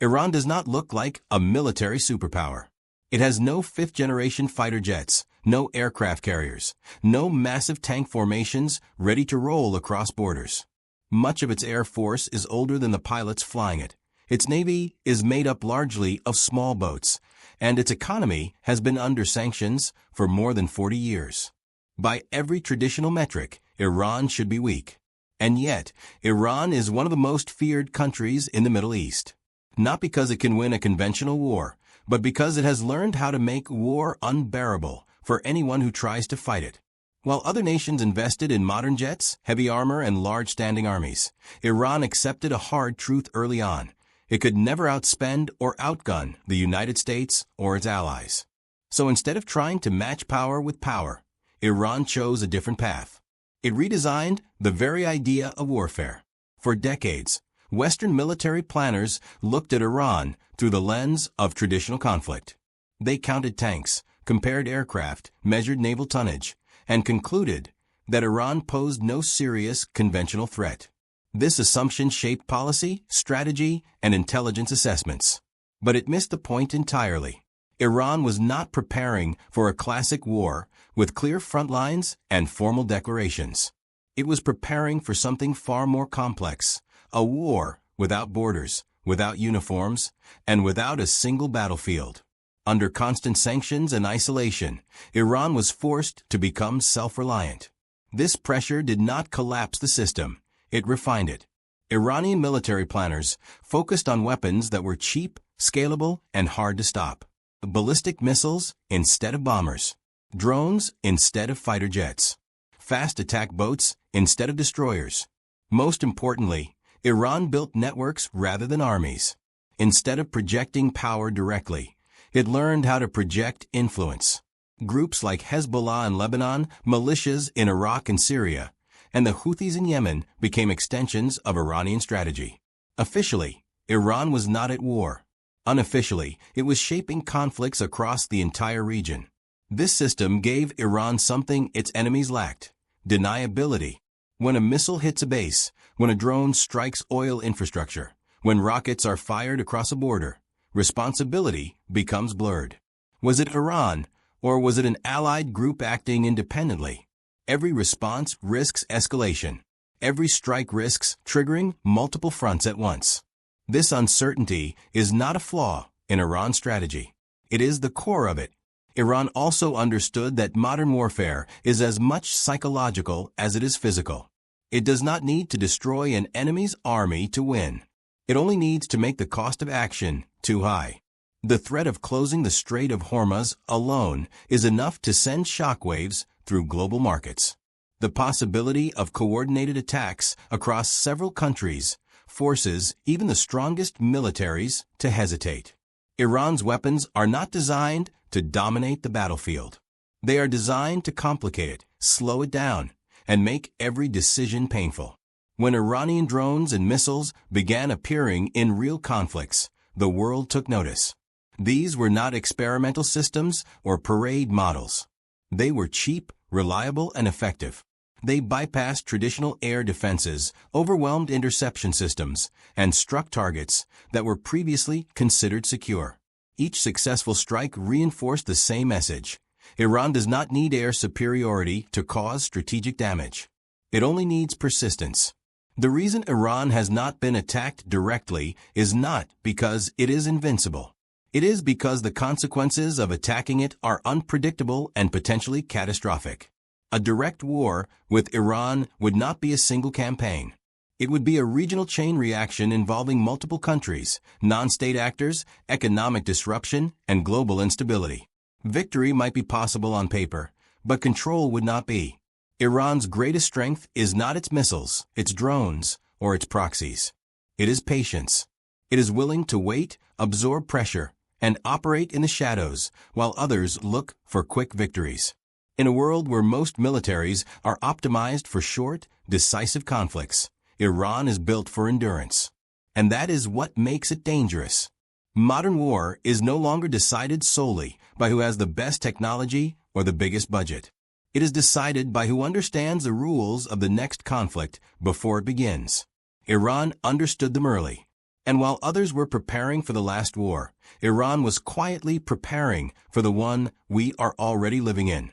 Iran does not look like a military superpower. It has no fifth-generation fighter jets, no aircraft carriers, no massive tank formations ready to roll across borders. Much of its air force is older than the pilots flying it. Its navy is made up largely of small boats, and its economy has been under sanctions for more than 40 years. By every traditional metric, Iran should be weak. And yet, Iran is one of the most feared countries in the Middle East. Not because it can win a conventional war, but because it has learned how to make war unbearable for anyone who tries to fight it. While other nations invested in modern jets, heavy armor, and large standing armies, Iran accepted a hard truth early on. It could never outspend or outgun the United States or its allies. So instead of trying to match power with power, Iran chose a different path. It redesigned the very idea of warfare. For decades, Western military planners looked at Iran through the lens of traditional conflict. They counted tanks, compared aircraft, measured naval tonnage, and concluded that Iran posed no serious conventional threat. This assumption shaped policy, strategy, and intelligence assessments. But it missed the point entirely. Iran was not preparing for a classic war with clear front lines and formal declarations. It was preparing for something far more complex, a war without borders, without uniforms, and without a single battlefield. Under constant sanctions and isolation, Iran was forced to become self-reliant. This pressure did not collapse the system, it refined it. Iranian military planners focused on weapons that were cheap, scalable, and hard to stop. Ballistic missiles instead of bombers. Drones instead of fighter jets. Fast attack boats instead of destroyers. Most importantly, Iran built networks rather than armies. Instead of projecting power directly, it learned how to project influence. Groups like Hezbollah in Lebanon, militias in Iraq and Syria, and the Houthis in Yemen became extensions of Iranian strategy. Officially, Iran was not at war. Unofficially, it was shaping conflicts across the entire region. This system gave Iran something its enemies lacked: deniability. When a missile hits a base, when a drone strikes oil infrastructure, when rockets are fired across a border, responsibility becomes blurred. Was it Iran, or was it an allied group acting independently? Every response risks escalation. Every strike risks triggering multiple fronts at once. This uncertainty is not a flaw in Iran's strategy. It is the core of it. Iran also understood that modern warfare is as much psychological as it is physical. It does not need to destroy an enemy's army to win. It only needs to make the cost of action too high. The threat of closing the Strait of Hormuz alone is enough to send shockwaves through global markets. The possibility of coordinated attacks across several countries forces even the strongest militaries to hesitate. Iran's weapons are not designed to dominate the battlefield. They are designed to complicate it, slow it down, and make every decision painful. When Iranian drones and missiles began appearing in real conflicts, the world took notice. These were not experimental systems or parade models. They were cheap, reliable, and effective. They bypassed traditional air defenses, overwhelmed interception systems, and struck targets that were previously considered secure. Each successful strike reinforced the same message: Iran does not need air superiority to cause strategic damage. It only needs persistence. The reason Iran has not been attacked directly is not because it is invincible. It is because the consequences of attacking it are unpredictable and potentially catastrophic. A direct war with Iran would not be a single campaign. It would be a regional chain reaction involving multiple countries, non-state actors, economic disruption, and global instability. Victory might be possible on paper, but control would not be. Iran's greatest strength is not its missiles, its drones, or its proxies. It is patience. It is willing to wait, absorb pressure, and operate in the shadows while others look for quick victories. In a world where most militaries are optimized for short, decisive conflicts, Iran is built for endurance. And that is what makes it dangerous. Modern war is no longer decided solely by who has the best technology or the biggest budget. It is decided by who understands the rules of the next conflict before it begins. Iran understood them early. And while others were preparing for the last war, Iran was quietly preparing for the one we are already living in.